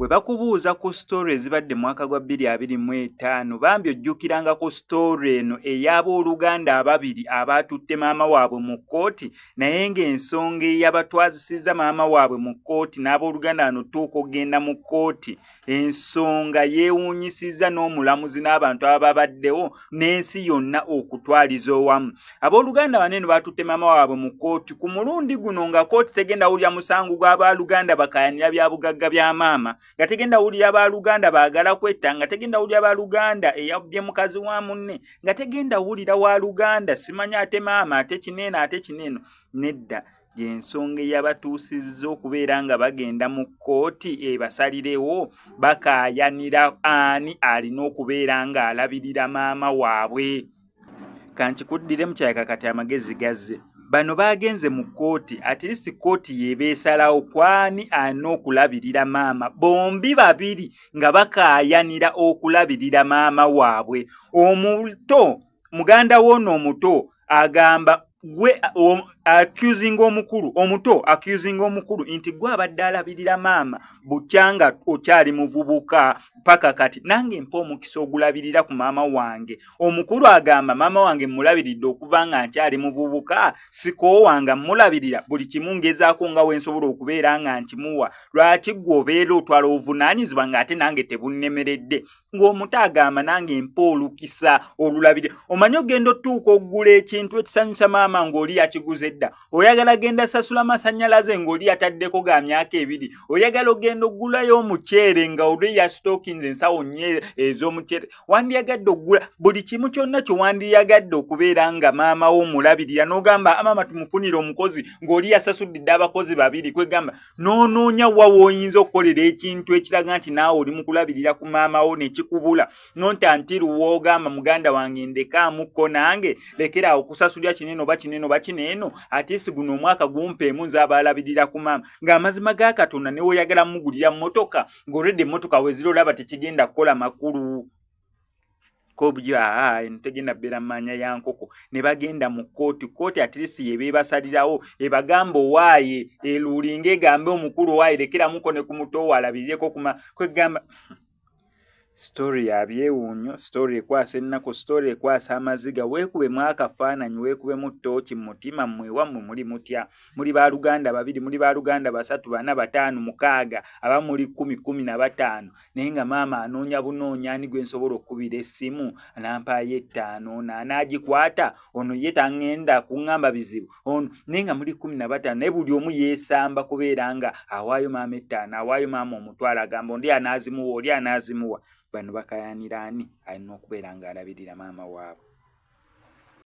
bwe bakubuuza ku story ezibadde mwaka gwa 2025 bambi ojjukiranga ku story eno ey'abooluganda ababiri abaatutte maama waabwe mu kkooti naye ng'ensonga eyabatwazisizza maama waabwe mu kkooti n'abooluganda bano tuuka okgenda mu kkooti ensonga yeewuunyisizza n'omulamuzi n'abantu ababaddewo n'ensi yonna okutwaliza owamu. Abooluganda bano eno baatutte maama waabwe mu kkooti ku mulundi guno nga kkooti tegenda wulira musango gw'abaaluganda bakayanira bya bugagga bya maama, nga tegenda wulira abaaluganda baagala kwetta, nga tegenda wulira abaaluganda eyabbye mukazi wa munne, nga tegenda wulira waaluganda simanya ate maama ate kineeno ate kineeno. Nedda, y'ensonga eyabatuusizza okubeera nga bagenda mu kkooti ebasalirewo bakaayanira ani alina okubeera nga alabirira maama waabwe. Kankikuddire mukyayaka kati amagezi gazze. Bano bagenze mu kkooti, at least kkooti yebeesalawo kwani alina okulabirira maama. Bombi babiri nga bakaayanira okulabirira maama waabwe. Omuto, muganda w'ono omuto agamba gwe accusing omukulu, omuto accusing omukulu nti gwe abadde alabirira maama bukyanga okyali muvubuka paka kati nange mpa omukisa ogulabirira ku maama wange. Omukulu agamba maama wange mulabiridde okuva nga nkyali muvubuka, sikowanga mulabirira buli kimu ngezaako nga wensobola okubeera nga nkimuwa. Lwaki gwe obeera otwala obuvunaanyizibwa nga ate nange tebunnemeredde? Ng'omuto agamba nange mpa olukisa olulabirira. Omanyi ogenda otuuka okugula ekintu ekisanyusa maama ng'oli yakiguze dda, oyagala genda sasula amasannyalaze ng'oli yataddeko ga myaka 2, oyagala ogenda oggulayo omuceere nga oli ya stokins ensawo nnyo ez'omuceere, wandiyagadde oggula buli kimu kyonna kye wandiyagadde okubeera nga maama wo omulabirira n'ogamba maama tumufunire omukozi ng'oli yasasudde abakozi 2, kwegamba n'onoonya wa w'oyinza okukolera ekintu ekiraga nti naawe oli mu kulabirira ku maama wo ne kikubula nontantiru w'ogamba muganda wange ndekaamuko nange lekera okusasulya kinene oba kinene oba kineeno ate guno omwaka gumpeemu nze abaalabirira ku maama. Ng'amazima ga Katonda ne woyagala mugulira mmotoka ng'olwedde emmotoka wezira olaba tekigenda kukola makulu kobya tegenda bbeera mmanya ya nkoko. Ne bagenda mu kkooti at least yebeebasalirawo ebagamba owaaye eluulinga egambe omukulu owaaye lekeramuko ne ku muto walabirireko kwegamba story ya byewuunyo, story ekwasa ennaku, story ekwasa amaziga. Weekube mwakafaananyi, weekube mu ttooki mu mutima mmwe wammwe muli mutya. Muli baaluganda 2, muli baaluganda 3, 4, 5, 6, abamu muli 10, 15. Naye nga maama anoonya bunoonya ani gwe nsobola okkubira essimu anampaayo 5 n'anaagikwata ono ye taŋŋenda kuŋŋamba bizibu ono. Naye nga muli 15 naye buli omu yeesamba kubeera nga awaayo maama 5, awaayo maama omutwalo, agamba oli anaazimuwa oli anaazimuwa. Bano bakayanira ani alina okubeera nga alabirira maama waabwe.